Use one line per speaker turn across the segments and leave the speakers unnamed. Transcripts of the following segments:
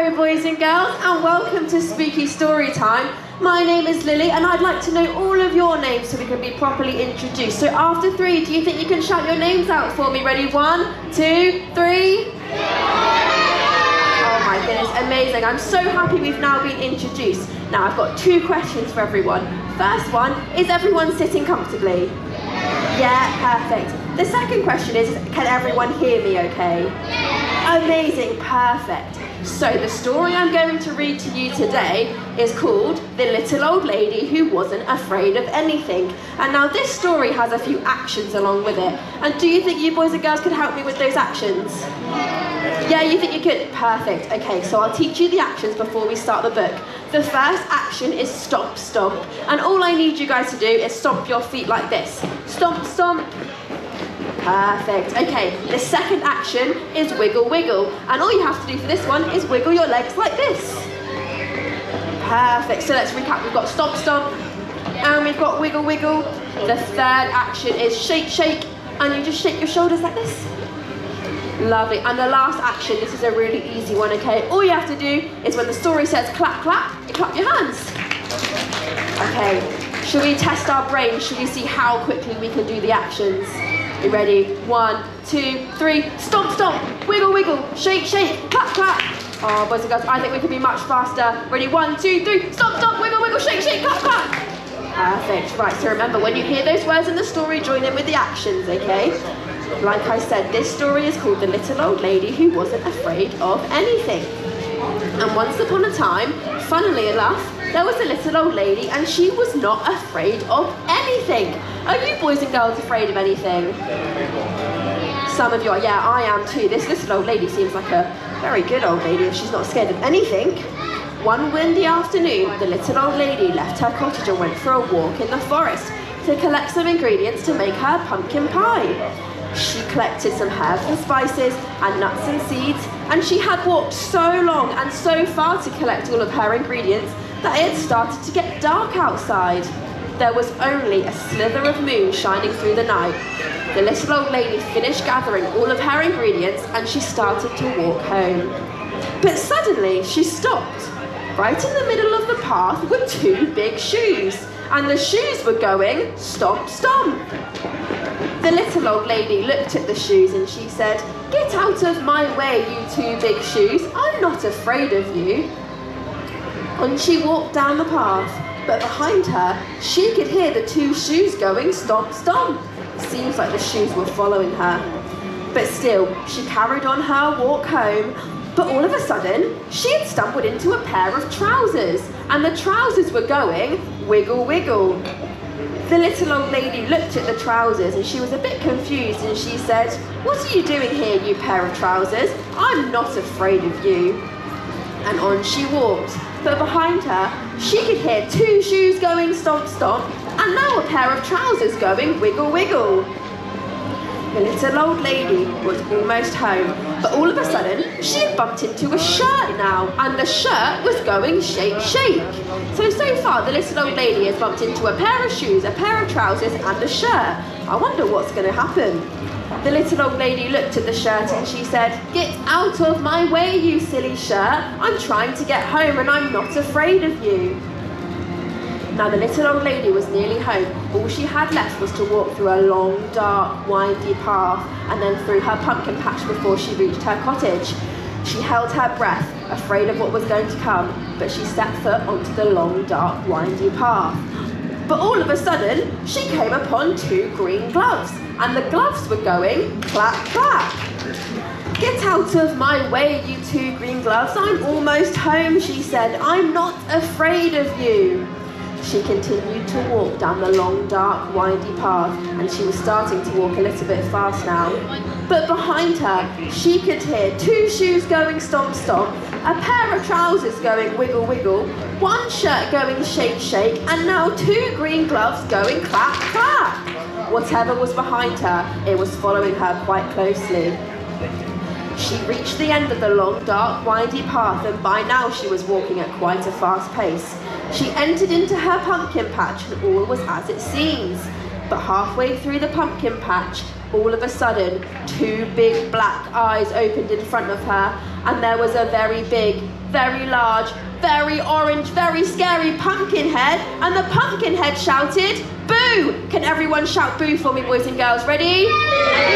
Hello boys and girls, and welcome to Spooky Storytime. My name is Lily and I'd like to know all of your names so we can be properly introduced. So after 3, do you think you can shout your names out for me? Ready? 1, 2, 3. Oh my goodness, amazing. I'm so happy we've now been introduced. Now I've got 2 questions for everyone. First one, is everyone sitting comfortably? Yeah, perfect. The second question is, can everyone hear me okay? Amazing, perfect. So the story I'm going to read to you today is called The Little Old Lady Who Wasn't Afraid of Anything. And now this story has a few actions along with it. And do you think you boys and girls could help me with those actions? Yeah, you think you could? Perfect. Okay, so I'll teach you the actions before we start the book. The first action is stomp, stomp. And all I need you guys to do is stomp your feet like this. Stomp, stomp. Perfect. Okay, the second action is wiggle, wiggle. And all you have to do for this one is wiggle your legs like this. Perfect. So let's recap. We've got stomp, stomp, and we've got wiggle, wiggle. The third action is shake, shake, and you just shake your shoulders like this. Lovely. And the last action, this is a really easy one, okay? All you have to do is when the story says clap, clap, you clap your hands. Okay, should we test our brains? Should we see how quickly we can do the actions? You ready? 1, 2, 3. Stomp, stomp. Wiggle, wiggle. Shake, shake. Clap, clap. Oh, boys and girls, I think we can be much faster. Ready? 1, 2, 3. Stomp, stomp. Wiggle, wiggle. Shake, shake. Clap, clap. Perfect. Right, so remember, when you hear those words in the story, join in with the actions, okay? Like I said, this story is called The Little Old Lady Who Wasn't Afraid of Anything. And once upon a time, funnily enough, there was a little old lady and she was not afraid of anything. Are you boys and girls afraid of anything? Some of you are. Yeah, I am too. This little old lady seems like a very good old lady if she's not scared of anything. One windy afternoon, the little old lady left her cottage and went for a walk in the forest to collect some ingredients to make her pumpkin pie. She collected some herbs and spices and nuts and seeds, and she had walked so long and so far to collect all of her ingredients that it had started to get dark outside. There was only a slither of moon shining through the night. The little old lady finished gathering all of her ingredients and she started to walk home. But suddenly she stopped. Right in the middle of the path were 2 big shoes, and the shoes were going stomp, stomp. The little old lady looked at the shoes and she said, "Get out of my way, you 2 big shoes. I'm not afraid of you." And she walked down the path, but behind her, she could hear the 2 shoes going stomp, stomp. It seems like the shoes were following her. But still, she carried on her walk home, but all of a sudden, she had stumbled into a pair of trousers, and the trousers were going wiggle, wiggle. The little old lady looked at the trousers and she was a bit confused and she said, "What are you doing here, you pair of trousers? I'm not afraid of you." And on she walked, but behind her, she could hear 2 shoes going stomp, stomp, and now a pair of trousers going wiggle, wiggle. The little old lady was almost home, but all of a sudden, she had bumped into a shirt now, and the shirt was going shake, shake. So far, the little old lady has bumped into a pair of shoes, a pair of trousers, and a shirt. I wonder what's going to happen. The little old lady looked at the shirt and she said, "Get out of my way, you silly shirt. I'm trying to get home and I'm not afraid of you." Now the little old lady was nearly home. All she had left was to walk through a long, dark, windy path and then through her pumpkin patch before she reached her cottage. She held her breath, afraid of what was going to come, but she set foot onto the long, dark, windy path. But all of a sudden, she came upon 2 green gloves, and the gloves were going clap, clap. "Get out of my way, you 2 green gloves. I'm almost home," she said. "I'm not afraid of you." She continued to walk down the long, dark, windy path, and she was starting to walk a little bit fast now. But behind her, she could hear 2 shoes going stomp, stomp, a pair of trousers going wiggle, wiggle, 1 shirt going shake, shake, and now 2 green gloves going clap, clap. Whatever was behind her, it was following her quite closely. She reached the end of the long, dark, windy path, and by now she was walking at quite a fast pace. She entered into her pumpkin patch, and all was as it seems. But halfway through the pumpkin patch, all of a sudden, 2 big black eyes opened in front of her, and there was a very big, very large, very orange, very scary pumpkin head, and the pumpkin head shouted, "Boo!" Can everyone shout boo for me, boys and girls? Ready? That's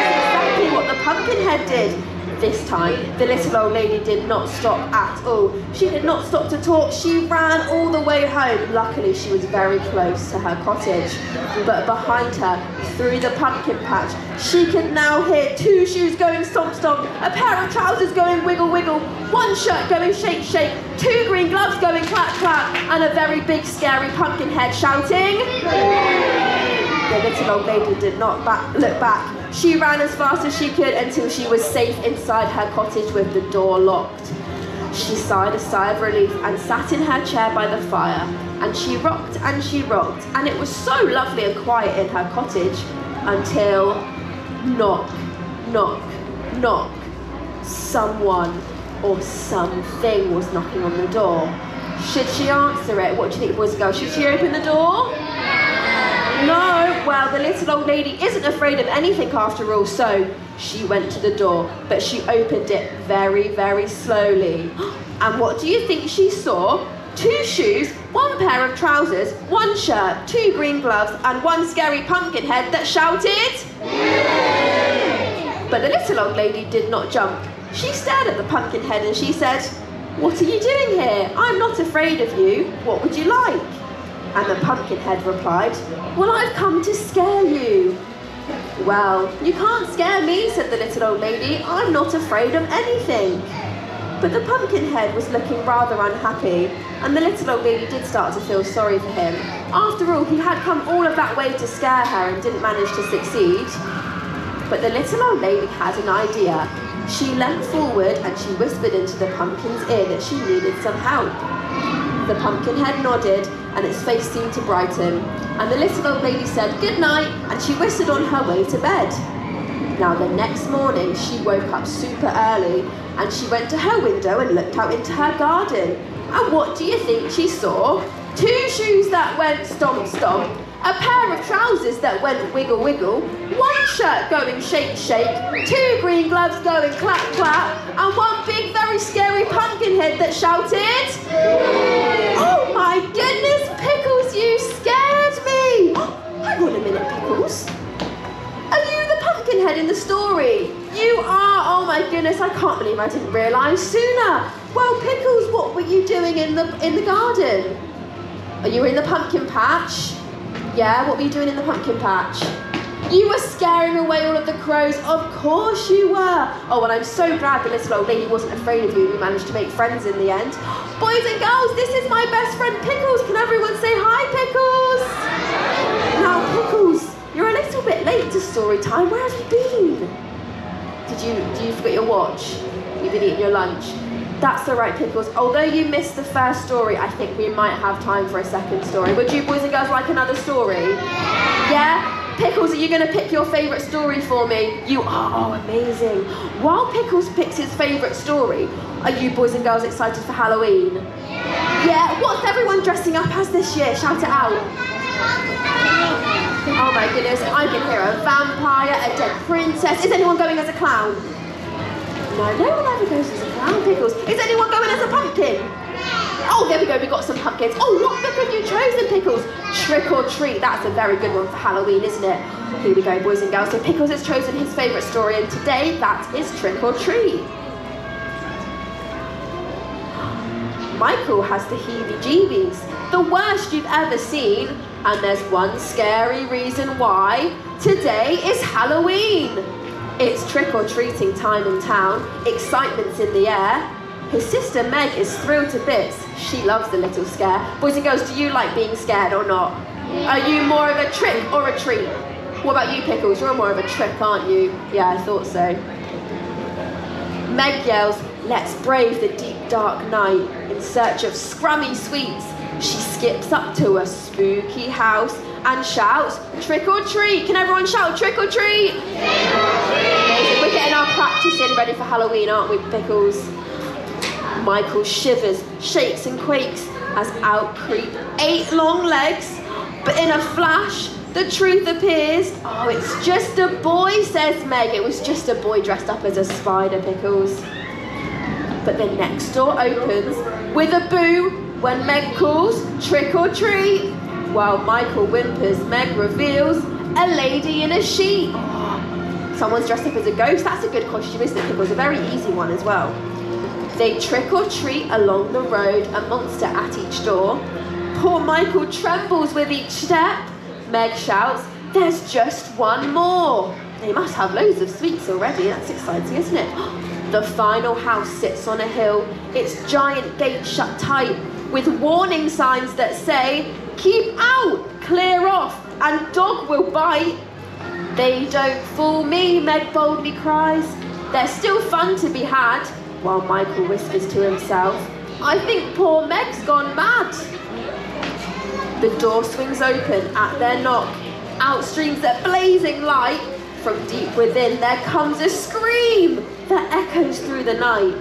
exactly what the pumpkin head did. This time, the little old lady did not stop at all. She did not stop to talk. She ran all the way home. Luckily, she was very close to her cottage. But behind her, through the pumpkin patch, she could now hear 2 shoes going stomp stomp, a pair of trousers going wiggle wiggle, 1 shirt going shake shake, 2 green gloves going clap clap, and a very big scary pumpkin head shouting. The little old lady did not look back. She ran as fast as she could until she was safe inside her cottage with the door locked. She sighed a sigh of relief and sat in her chair by the fire, and she rocked, and it was so lovely and quiet in her cottage until knock, knock, knock. Someone or something was knocking on the door. Should she answer it? What do you think, boys and girls? Should she open the door? No, well, the little old lady isn't afraid of anything after all, so she went to the door, but she opened it very, very slowly. And what do you think she saw? 2 shoes, 1 pair of trousers, 1 shirt, 2 green gloves, and 1 scary pumpkin head that shouted. But the little old lady did not jump. She stared at the pumpkin head and she said, "What are you doing here? I'm not afraid of you. What would you like?" And the pumpkin head replied, "Well, I've come to scare you." "Well, you can't scare me," said the little old lady. "I'm not afraid of anything." But the pumpkin head was looking rather unhappy, and the little old lady did start to feel sorry for him. After all, he had come all of that way to scare her and didn't manage to succeed. But the little old lady had an idea. She leant forward and she whispered into the pumpkin's ear that she needed some help. The pumpkin head nodded and its face seemed to brighten, and the little old lady said good night and she whistled on her way to bed. Now the next morning she woke up super early and she went to her window and looked out into her garden. And what do you think she saw? 2 shoes that went stomp stomp, a pair of trousers that went wiggle wiggle, 1 shirt going shake shake, 2 green gloves going clap clap, and 1 big very scary pumpkin head that shouted, "Oh my goodness, Pickles, you scared me!" Hang on a minute, Pickles. Are you the pumpkin head in the story? You are! Oh my goodness, I can't believe I didn't realise sooner. Well, Pickles, what were you doing in the garden? Are you in the pumpkin patch? Yeah, what were you doing in the pumpkin patch? You were scaring away all of the crows. Of course you were. Oh, and I'm so glad the little old lady wasn't afraid of you and we managed to make friends in the end. Boys and girls, this is my best friend Pickles. Can everyone say hi, Pickles? Now, Pickles, you're a little bit late to story time. Where have you been? Did you forget your watch? You've been eating your lunch? That's all right, Pickles. Although you missed the first story, I think we might have time for a second story. Would you boys and girls like another story? Yeah? Pickles, are you going to pick your favourite story for me? You are? Oh, amazing. While Pickles picks his favourite story, are you boys and girls excited for Halloween? Yeah? What's everyone dressing up as this year? Shout it out. Oh my goodness, I can hear a vampire, a dead princess. Is anyone going as a clown? No one ever goes as a clown, Pickles. Is anyone going as a pumpkin? Oh, there we go, we got some pumpkins. Oh, what book have you chosen, Pickles? Trick or Treat. That's a very good one for Halloween, isn't it? Here we go, boys and girls. So Pickles has chosen his favourite story, and today that is Trick or Treat. Michael has the heebie-jeebies, the worst you've ever seen, and there's one scary reason why. Today is Halloween. It's trick-or-treating time in town, excitement's in the air. His sister Meg is thrilled to bits. She loves the little scare. Boys and girls, do you like being scared or not? Are you more of a trick or a treat? What about you, Pickles? You're more of a trick, aren't you? Yeah, I thought so. Meg yells, "Let's brave the deep dark night in search of scrummy sweets." She skips up to a spooky house and shouts, "Trick or treat!" Can everyone shout trick or treat? Trick or treat! We're getting our practice in ready for Halloween, aren't we, Pickles? Michael shivers, shakes and quakes as out creep 8 long legs, but in a flash, the truth appears. Oh, it's just a boy, says Meg. It was just a boy dressed up as a spider, Pickles. But the next door opens with a boo when Meg calls, trick or treat. While Michael whimpers, Meg reveals a lady in a sheet. Oh, someone's dressed up as a ghost. That's a good costume, isn't it, Pickles? A very easy one as well. They trick or treat along the road, a monster at each door. Poor Michael trembles with each step. Meg shouts, there's just one more. They must have loads of sweets already. That's exciting, isn't it? The final house sits on a hill. Its giant gate shut tight with warning signs that say, keep out, clear off, and dog will bite. They don't fool me, Meg boldly cries. There's still fun to be had. While Michael whispers to himself, I think poor Meg's gone mad. The door swings open at their knock. Out streams a blazing light. From deep within there comes a scream that echoes through the night.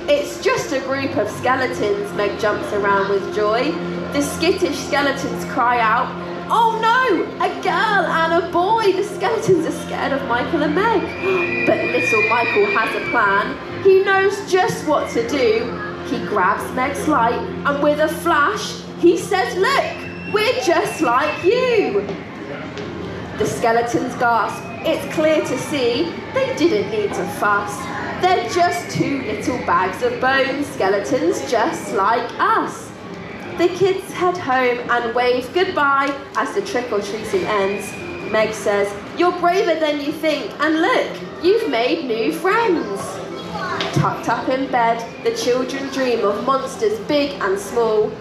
It's just a group of skeletons, Meg jumps around with joy. The skittish skeletons cry out, oh no, a girl and a boy. The skeletons are scared of Michael and Meg. But little Michael has a plan. He knows just what to do. He grabs Meg's light and with a flash, he says, look, we're just like you. The skeletons gasp. It's clear to see they didn't need to fuss. They're just two little bags of bones, skeletons just like us. The kids head home and wave goodbye as the trick-or-treating ends. Meg says, you're braver than you think, and look, you've made new friends. Tucked up in bed, the children dream of monsters big and small.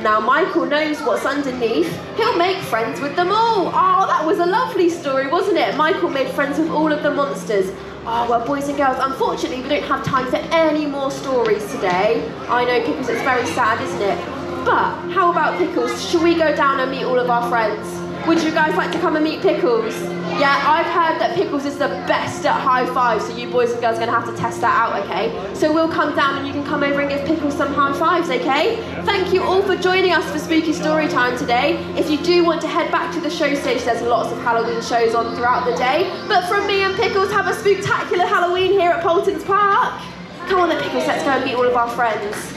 Now Michael knows what's underneath. He'll make friends with them all. Oh, that was a lovely story, wasn't it? Michael made friends with all of the monsters. Oh, well, boys and girls, unfortunately, we don't have time for any more stories today. I know, Pickles, it's very sad, isn't it? But how about Pickles? Should we go down and meet all of our friends? Would you guys like to come and meet Pickles? Yeah, I've heard that Pickles is the best at high fives, so you boys and girls are going to have to test that out, okay? So we'll come down and you can come over and give Pickles some high fives, okay? Thank you all for joining us for Spooky Storytime today. If you do want to head back to the show stage, there's lots of Halloween shows on throughout the day. But from me and Pickles, have a spooktacular Halloween here at Paultons Park. Come on then, Pickles, let's go and meet all of our friends.